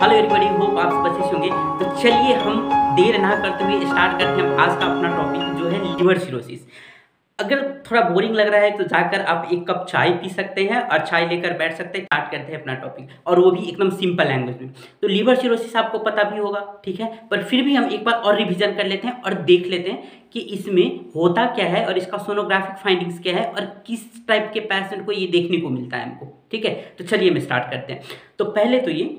Hello everybody, hope आप सब अच्छे से होंगे। तो चलिए हम देर ना करते हुए स्टार्ट करते हैं हम आज का अपना टॉपिक जो है लीवर सिरोसिस। अगर थोड़ा बोरिंग लग रहा है तो जाकर आप एक कप चाय पी सकते हैं और चाय लेकर बैठ सकते हैं। स्टार्ट करते हैं अपना टॉपिक, और वो भी एकदम सिंपल लैंग्वेज में। तो लीवर सिरोसिस आपको पता भी होगा, ठीक है, पर फिर भी हम एक बार और रिवीजन कर लेते हैं और देख लेते हैं कि इसमें होता क्या है और इसका सोनोग्राफिक फाइंडिंग्स क्या है और किस टाइप के पेशेंट को ये देखने को मिलता है हमको। ठीक है, तो चलिए हम स्टार्ट करते हैं। तो पहले तो ये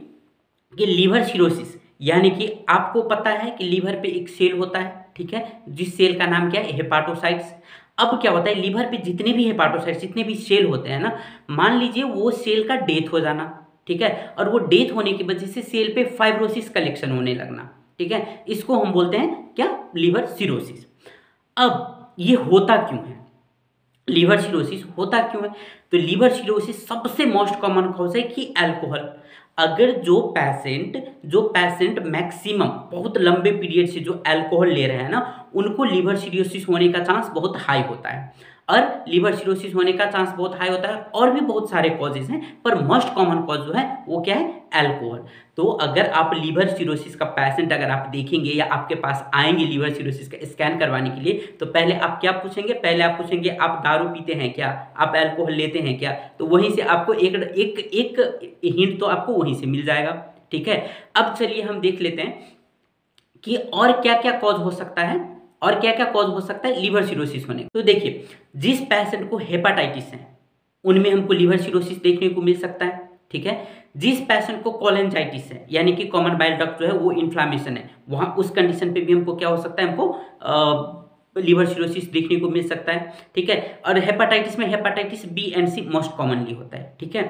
कि लीवर सिरोसिस यानी कि आपको पता है कि लीवर पे एक सेल होता है, ठीक है, जिस सेल का नाम क्या है, हेपाटोसाइट्स। अब क्या होता है, लीवर पे जितने भी हेपाटोसाइट्स, जितने भी सेल होते हैं ना, मान लीजिए वो सेल का डेथ हो जाना, ठीक है, और वो डेथ होने की वजह से सेल पे फाइब्रोसिस कलेक्शन होने लगना, ठीक है, इसको हम बोलते हैं क्या, लीवर सिरोसिस। अब ये होता क्यों है, लीवर सिरोसिस होता क्यों है? तो लीवर सिरोसिस सबसे मोस्ट कॉमन कॉज है कि अल्कोहल। अगर जो पेशेंट मैक्सिमम बहुत लंबे पीरियड से जो अल्कोहल ले रहे हैं ना, उनको लीवर सिरोसिस होने का चांस बहुत हाई होता है। और लीवर सिरोसिस होने का चांस बहुत हाई होता है, और भी बहुत सारे कॉजेज हैं, पर मोस्ट कॉमन कॉज जो है वो क्या है, अल्कोहल। तो अगर आप लीवर सिरोसिस का पेशेंट अगर आप देखेंगे या आपके पास आएंगे लीवर सिरोसिस का स्कैन करवाने के लिए, तो पहले आप क्या पूछेंगे, पहले आप पूछेंगे आप दारू पीते हैं क्या, आप अल्कोहल लेते हैं क्या। तो वहीं से आपको एक एक एक हिंट तो आपको वहीं से मिल जाएगा, ठीक है। अब चलिए हम देख लेते हैं कि और क्या क्या कॉज हो सकता है, और क्या क्या कॉज हो सकता है लीवर सिरोसिस होने का। तो देखिए, जिस पेशेंट को हेपाटाइटिस है उनमें हमको लीवर सिरोसिस देखने को मिल सकता है, ठीक है। जिस पेशेंट को कोलेंजाइटिस है यानी कि कॉमन बाइल डक्ट जो है वो इन्फ्लामेशन है, वहां उस कंडीशन पे भी हमको क्या हो सकता है, हमको लीवर सिरोसिस देखने को मिल सकता है, ठीक है। और हेपाटाइटिस में hepatitis B and C most commonly होता है, ठीक है।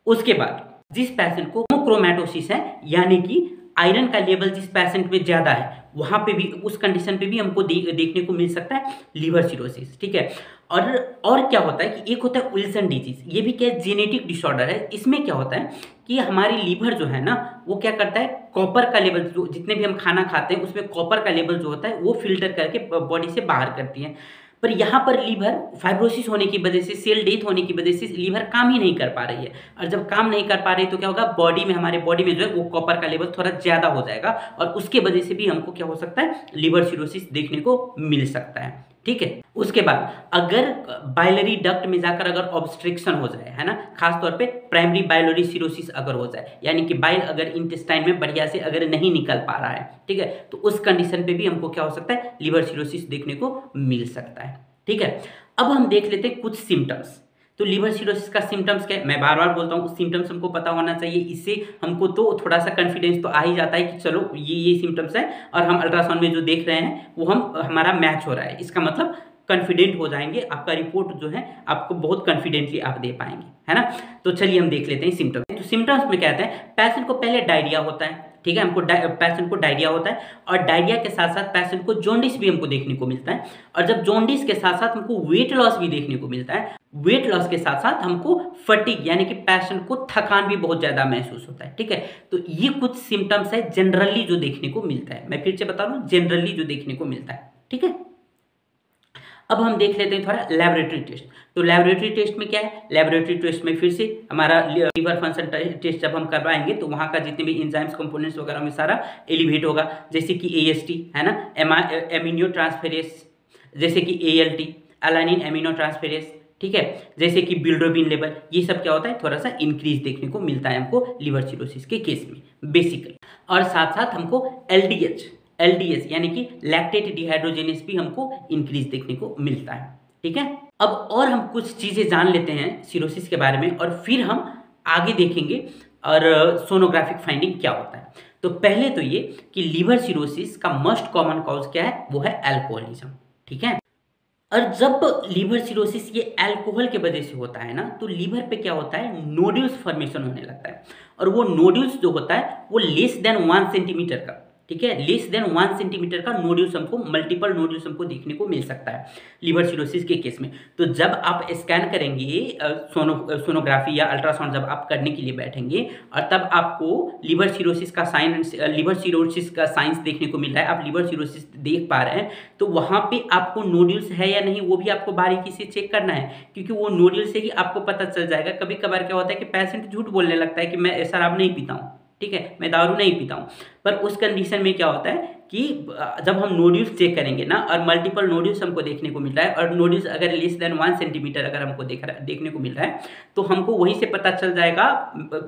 उसके बाद जिस पेशेंट को क्रोमैटोसिस है यानी कि आयरन का लेवल जिस पेशेंट में ज्यादा है, वहां पे भी, उस कंडीशन पे भी हमको देखने को मिल सकता है लीवर सिरोसिस, ठीक है। और क्या होता है कि एक होता है विल्सन डिजीज, ये भी क्या, जेनेटिक डिसऑर्डर है। इसमें क्या होता है कि हमारी लीवर जो है ना, वो क्या करता है, कॉपर का लेवल, जो जितने भी हम खाना खाते हैं उसमें कॉपर का लेवल जो होता है वो फिल्टर करके बॉडी से बाहर करती है। पर यहाँ पर लीवर फाइब्रोसिस होने की वजह से, सेल डेथ होने की वजह से लीवर काम ही नहीं कर पा रही है, और जब काम नहीं कर पा रही तो क्या होगा, बॉडी में, हमारे बॉडी में जो है वो कॉपर का लेवल थोड़ा ज्यादा हो जाएगा, और उसके वजह से भी हमको क्या हो सकता है, लीवर सिरोसिस देखने को मिल सकता है, ठीक है। उसके बाद अगर बाइलरी डक्ट में जाकर अगर ऑब्स्ट्रिक्शन हो जाए, है ना, खासतौर पे प्राइमरी बाइलरी सिरोसिस अगर हो जाए, यानी कि बाइल अगर इंटेस्टाइन में बढ़िया से अगर नहीं निकल पा रहा है, ठीक है, तो उस कंडीशन पे भी हमको क्या हो सकता है, लीवर सिरोसिस देखने को मिल सकता है, ठीक है। अब हम देख लेते हैं कुछ सिम्टम्स। तो लीवर सिरोसिस का सिम्टम्स क्या है, मैं बार बार बोलता हूँ, सिम्टम्स हमको पता होना चाहिए, इससे हमको तो थोड़ा सा कॉन्फिडेंस तो आ ही जाता है कि चलो ये सिम्टम्स है, और हम अल्ट्रासाउंड में जो देख रहे हैं वो हमारा मैच हो रहा है, इसका मतलब कॉन्फिडेंट हो जाएंगे, आपका रिपोर्ट जो है आपको बहुत कॉन्फिडेंटली आप दे पाएंगे, है ना। तो चलिए हम देख लेते हैं सिम्टम्स। तो सिम्टम्स में कहते हैं, पेशेंट को पहले डायरिया होता है, ठीक है, हमको पेशेंट को डायरिया होता है, और डायरिया के साथ साथ पेशेंट को जॉन्डिस भी हमको देखने को मिलता है, और जब जॉन्डिस के साथ साथ हमको वेट लॉस भी देखने को मिलता है, वेट लॉस के साथ साथ हमको फटीग यानी कि पेशेंट को थकान भी बहुत ज्यादा महसूस होता है, ठीक है। तो ये कुछ सिम्टम्स है जनरली जो देखने को मिलता है, मैं फिर से बता रहा हूं, जनरली जो देखने को मिलता है, ठीक है। अब हम देख लेते हैं थोड़ा लेबोरेटरी टेस्ट। तो लेबोरेटरी टेस्ट में क्या है, लेबोरेटरी टेस्ट में फिर से हमारा लीवर फंक्शन टेस्ट जब हम करवाएंगे तो वहाँ का जितने भी एंजाइम्स कंपोनेंट्स वगैरह में सारा एलिवेट होगा, जैसे कि एएसटी, है ना, एमिनो ट्रांसफेरेस, जैसे कि एएलटी, अलानिन एमिनो ट्रांसफेरेस, ठीक है, जैसे कि बिल्डोबिन लेवल, ये सब क्या होता है, थोड़ा सा इंक्रीज देखने को मिलता है हमको लीवर सिरोसिस के केस में बेसिकली। और साथ साथ हमको एलडीएस यानी कि लैक्टेट डिहाइड्रोजिनेस भी हमको इंक्रीज देखने को मिलता है, ठीक है। अब और हम कुछ चीजें जान लेते हैं सिरोसिस के बारे में, और फिर हम आगे देखेंगे और सोनोग्राफिक फाइंडिंग क्या होता है। तो पहले तो ये कि लीवर सिरोसिस का मोस्ट कॉमन कॉज क्या है, वो है अल्कोहलिज्म, ठीक है। और जब लीवर सिरोसिस ये अल्कोहल के वजह से होता है ना, तो लीवर पे क्या होता है, नोड्यूल्स फॉर्मेशन होने लगता है, और वो नोड्यूल्स जो होता है वो लेस देन 1 सेंटीमीटर का, ठीक है, लेस देन 1 सेंटीमीटर का नोड्यूल्स हमको, मल्टीपल नोड्यूल्स हमको देखने को मिल सकता है लीवर सिरोसिस के केस में। तो जब आप स्कैन करेंगे, सोनोग्राफी या अल्ट्रासाउंड जब आप करने के लिए बैठेंगे, और तब आपको लीवर सिरोसिस का साइंस देखने को मिल रहा है, आप लीवर सिरोसिस देख पा रहे हैं, तो वहाँ पे आपको नोड्यूल्स है या नहीं वो भी आपको बारीकी से चेक करना है, क्योंकि वो नोड्यूल से ही आपको पता चल जाएगा। कभी कभार क्या होता है कि पेशेंट झूठ बोलने लगता है कि मैं शराब नहीं पीता हूँ, ठीक है, मैं दारू नहीं पीता हूँ। पर उस कंडीशन में क्या होता है कि जब हम नोड्यूल्स चेक करेंगे ना और मल्टीपल नोड्यूल्स हमको देखने को मिल रहा है और नोड्यूल्स अगर लेस देन 1 सेंटीमीटर अगर हमको देखने को मिल रहा है, तो हमको वहीं से पता चल जाएगा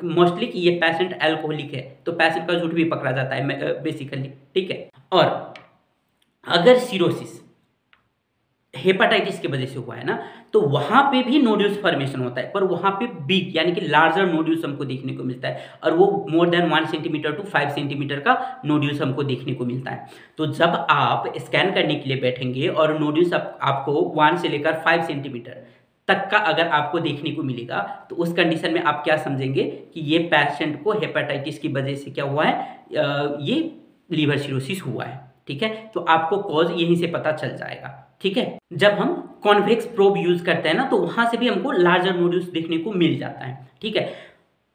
मोस्टली कि ये पेशेंट अल्कोहलिक है। तो पेशेंट का झूठ भी पकड़ा जाता है बेसिकली, ठीक है। और अगर सिरोसिस हेपाटाइटिस की वजह से हुआ है ना, तो वहां पे भी नोड्यूल्स फॉर्मेशन होता है, पर वहां पे बिग यानी कि लार्जर नोड्यूल्स हमको देखने को मिलता है और वो more than 1 centimetre to 5 centimetre का नोड्यूल्स हमको देखने को मिलता है। तो जब आप स्कैन करने के लिए बैठेंगे और नोड्यूल्स आपको 1 से लेकर 5 सेंटीमीटर तक का अगर आपको देखने को मिलेगा, तो उस कंडीशन में आप क्या समझेंगे कि ये पेशेंट को हेपेटाइटिस की वजह से क्या हुआ है, ये लीवर सिरोसिस हुआ है, ठीक है। तो आपको कॉज यहीं से पता चल जाएगा, ठीक है। जब हम कॉन्वेक्स प्रोब यूज करते हैं ना, तो वहां से भी हमको लार्जर नोड्यूल्स देखने को मिल जाता है, ठीक है।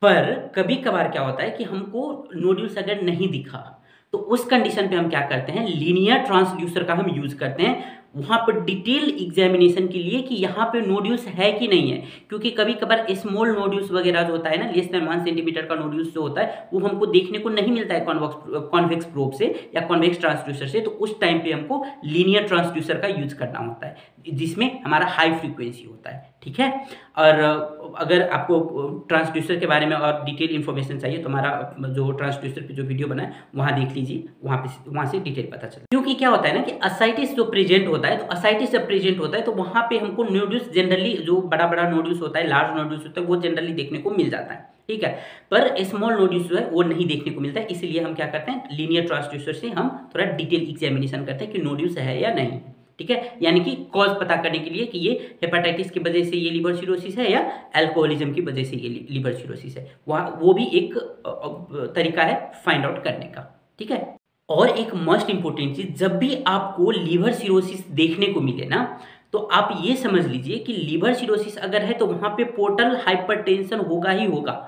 पर कभी कभार क्या होता है कि हमको नोड्यूल्स अगर नहीं दिखा, तो उस कंडीशन पे हम क्या करते हैं, लीनियर ट्रांसड्यूसर का हम यूज करते हैं वहां पर डिटेल एग्जामिनेशन के लिए कि यहाँ पे नोड्यूल्स है कि नहीं है। क्योंकि कभी कभार स्मॉल नोड्यूल्स वगैरह जो होता है ना, लेस देन 1 सेंटीमीटर का नोड्यूल्स जो होता है, वो हमको देखने को नहीं मिलता है कॉन्वेक्स प्रोब से या कॉन्वेक्स ट्रांसड्यूसर से। तो उस टाइम पे हमको लीनियर ट्रांसड्यूसर का यूज करना होता है, जिसमें हमारा हाई फ्रीक्वेंसी होता है, ठीक है। और अगर आपको ट्रांसड्यूसर के बारे में और डिटेल इन्फॉर्मेशन चाहिए तो हमारा जो ट्रांसड्यूसर पे जो वीडियो बना है वहाँ देख लीजिए, वहाँ से डिटेल पता चलता है। क्योंकि क्या होता है ना कि असाइटिस जो प्रेजेंट होता है, तो असाइटिस जब प्रेजेंट होता है तो वहाँ पे हमको नोड्यूल्स जनरली जो बड़ा बड़ा नोड्यूल्स होता है, लार्ज नोड्यूल्स होता है, वो जनरली देखने को मिल जाता है, ठीक है। पर स्मॉल नोड्यूल्स जो है वो नहीं देखने को मिलता है, इसलिए हम क्या करते हैं, लीनियर ट्रांसड्यूसर से हम थोड़ा डिटेल एग्जामिनेशन करते हैं कि नोड्यूल्स है या नहीं, ठीक है। यानी कि कॉज पता करने के लिए कि ये हेपेटाइटिस की वजह से ये लीवर सिरोसिस है या अल्कोहलिज्म की वजह से ये लीवर सिरोसिस है, वो भी एक तरीका है फाइंड आउट करने का, ठीक है। और एक मोस्ट इंपॉर्टेंट चीज, जब भी आपको लीवर सिरोसिस देखने को मिले ना, तो आप ये समझ लीजिए कि लीवर सिरोसिस अगर है तो वहां पे पोर्टल हाइपरटेंशन होगा ही होगा।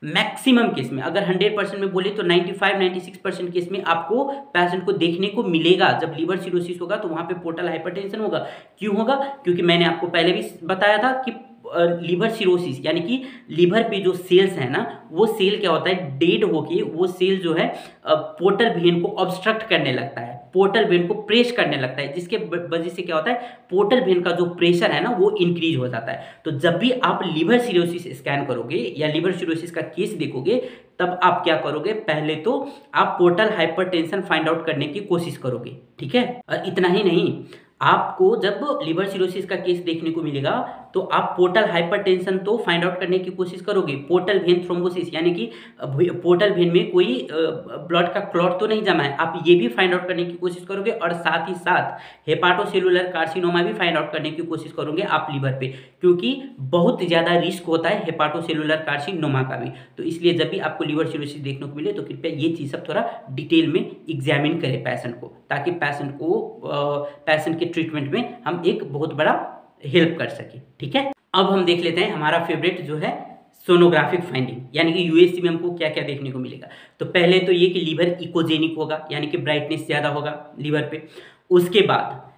मैक्सिमम केस में, अगर 100% में बोले तो 95-96% केस में आपको पेशेंट को देखने को मिलेगा जब लीवर सिरोसिस होगा तो वहां पे पोर्टल हाइपरटेंशन होगा। क्यों होगा? क्योंकि मैंने आपको पहले भी बताया था कि लीवर सिरोसिस यानी कि लीवर पे जो सेल्स है ना, वो सेल क्या होता है, डेड होके वो सेल जो है पोर्टल वेन को ऑब्स्ट्रक्ट करने लगता है, पोर्टल वेन को प्रेस करने लगता है, जिसके वजह से क्या होता है, पोर्टल वेन का जो प्रेशर है ना वो इंक्रीज हो जाता है। तो जब भी आप लीवर सिरोसिस स्कैन करोगे या लीवर सिरोसिस का केस देखोगे, तब आप क्या करोगे, पहले तो आप पोर्टल हाइपरटेंशन फाइंड आउट करने की कोशिश करोगे, ठीक है। और इतना ही नहीं, आपको जब लीवर सिरोसिस का केस देखने को मिलेगा तो आप पोर्टल हाइपरटेंशन तो फाइंड आउट करने की कोशिश करोगे, पोर्टल वेन थ्रोम्बोसिस यानी कि पोर्टल वेन में कोई ब्लड का क्लॉट तो नहीं जमा है, आप ये भी फाइंड आउट करने की कोशिश करोगे। और साथ ही साथ हेपाटोसेलुलर कार्सिनोमा भी फाइंड आउट करने की कोशिश करोगे आप लीवर पे, क्योंकि बहुत ज़्यादा रिस्क होता है हेपाटोसेलुलर कार्सिनोमा का भी। तो इसलिए जब भी आपको लीवर सिरोसिस देखने को मिले तो कृपया ये चीज़ सब थोड़ा डिटेल में एग्जामिन करें पेशेंट को, ताकि पेशेंट के ट्रीटमेंट में हम एक बहुत बड़ा हेल्प कर सके, ठीक है। अब हम देख लेते हैं हमारा फेवरेट जो है सोनोग्राफिक फाइंडिंग, यानी कि यूएससी में हमको क्या क्या देखने को मिलेगा। तो पहले तो ये कि लीवर इकोजेनिक होगा, यानी कि ब्राइटनेस ज़्यादा होगा लीवर पे। उसके बाद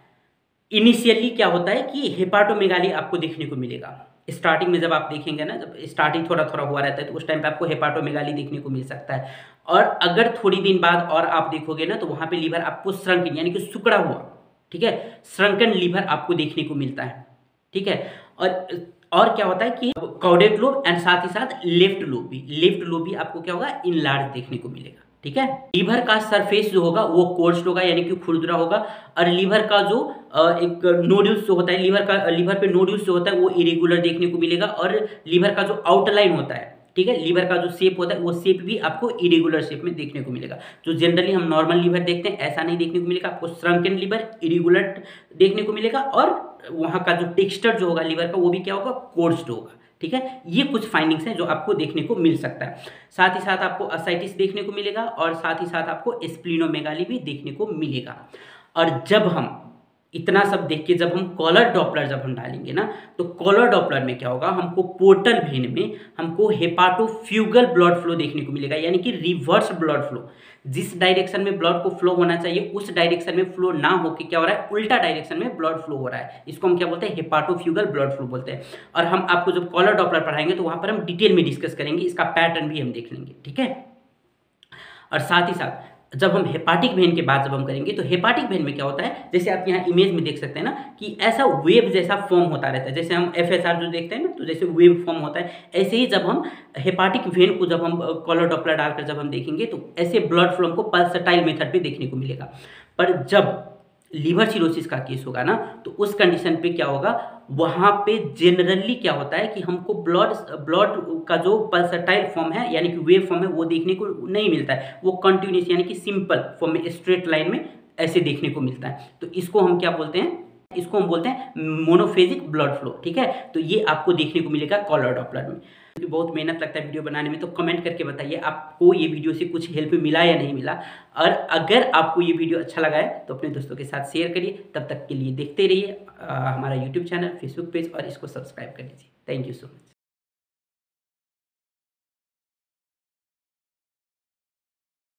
इनिशियली क्या होता है कि हेपाटोमेगाली आपको देखने को मिलेगा। स्टार्टिंग में जब आप देखेंगे ना, जब स्टार्टिंग थोड़ा थोड़ा हुआ रहता है, तो उस टाइम पे आपको हेपाटोमेगाली देखने को मिल सकता है। और अगर थोड़ी दिन बाद और आप देखोगे ना, तो वहाँ पे लीवर आपको श्रंकन यानी कि सिकुड़ा हुआ, ठीक है, श्रंकन लीवर आपको देखने को मिलता है, ठीक है। और क्या होता है कि कॉर्डेट लोब एंड साथ ही साथ लेफ्ट लोब भी आपको क्या होगा, इनलार्ज देखने को मिलेगा, ठीक है। लीवर का सरफेस जो होगा वो कोर्स्ड होगा, यानी कि खुरदुरा होगा। और लीवर का जो एक नोड्यूल्स जो होता है, लीवर पे नोड्यूल्स जो होता है वो इरेगुलर देखने को मिलेगा। और लीवर का जो आउटलाइन होता है, ठीक है, लीवर का जो शेप होता है वो शेप भी आपको इरेगुलर शेप में देखने को मिलेगा। जो जनरली हम नॉर्मल लीवर देखते हैं ऐसा नहीं देखने को मिलेगा, आपको श्रंकन लीवर इरेगुलर देखने को मिलेगा। और वहाँ का जो टेक्सचर जो होगा लीवर का वो भी क्या होगा, कोर्स्ड होगा, ठीक है। ये कुछ फाइंडिंग्स हैं जो आपको देखने को मिल सकता है। साथ ही साथ आपको असाइटिस देखने को मिलेगा और साथ ही साथ आपको स्प्लीनोमेगाली भी देखने को मिलेगा। और जब हम इतना सब देख के जब हम कॉलर डॉपलर जब हम डालेंगे ना, तो कॉलर डॉपलर में क्या होगा, हमको पोर्टल वेन में हमको हेपाटोफ्यूगल ब्लड फ्लो देखने को मिलेगा, यानी कि रिवर्स ब्लड फ्लो। जिस डायरेक्शन में ब्लड को फ्लो होना चाहिए उस डायरेक्शन में फ्लो ना होकर क्या हो रहा है, उल्टा डायरेक्शन में ब्लड फ्लो हो रहा है। इसको हम क्या बोलते हैं, हेपाटोफ्यूगल ब्लड फ्लो बोलते हैं। और हम आपको जब कॉलर डॉपलर पढ़ाएंगे तो वहां पर हम डिटेल में डिस्कस करेंगे, इसका पैटर्न भी हम देख लेंगे, ठीक है। और साथ ही साथ जब हम हेपाटिक वेन की बात जब हम करेंगे तो हेपाटिक वेन में क्या होता है, जैसे आप यहाँ इमेज में देख सकते हैं ना कि ऐसा वेव जैसा फॉर्म होता रहता है, जैसे हम एफएसआर जो देखते हैं ना तो जैसे वेव फॉर्म होता है, ऐसे ही जब हम हेपाटिक वेन को जब हम कॉलर डॉपलर डालकर जब हम देखेंगे तो ऐसे ब्लड फ्लो हमको पल्सटाइल मेथड पे देखने को मिलेगा। पर जब लीवर सिरोसिस का केस होगा ना तो उस कंडीशन पे क्या होगा, वहाँ पे जनरली क्या होता है कि हमको ब्लड ब्लड का जो पल्सटाइल फॉर्म है यानी कि वेव फॉर्म है वो देखने को नहीं मिलता है, वो कंटिन्यूस यानी कि सिंपल फॉर्म में स्ट्रेट लाइन में ऐसे देखने को मिलता है। तो इसको हम क्या बोलते हैं, इसको हम बोलते हैं मोनोफेजिक ब्लड फ्लो, ठीक है। तो ये आपको देखने को मिलेगा कॉलर डॉपलर में। क्योंकि बहुत मेहनत लगता है वीडियो बनाने में, तो कमेंट करके बताइए आपको ये वीडियो से कुछ हेल्प मिला या नहीं मिला। और अगर आपको ये वीडियो अच्छा लगा है तो अपने दोस्तों के साथ शेयर करिए। तब तक के लिए देखते रहिए हमारा यूट्यूब चैनल, फेसबुक पेज और इसको सब्सक्राइब कर लीजिए। Thank you so much.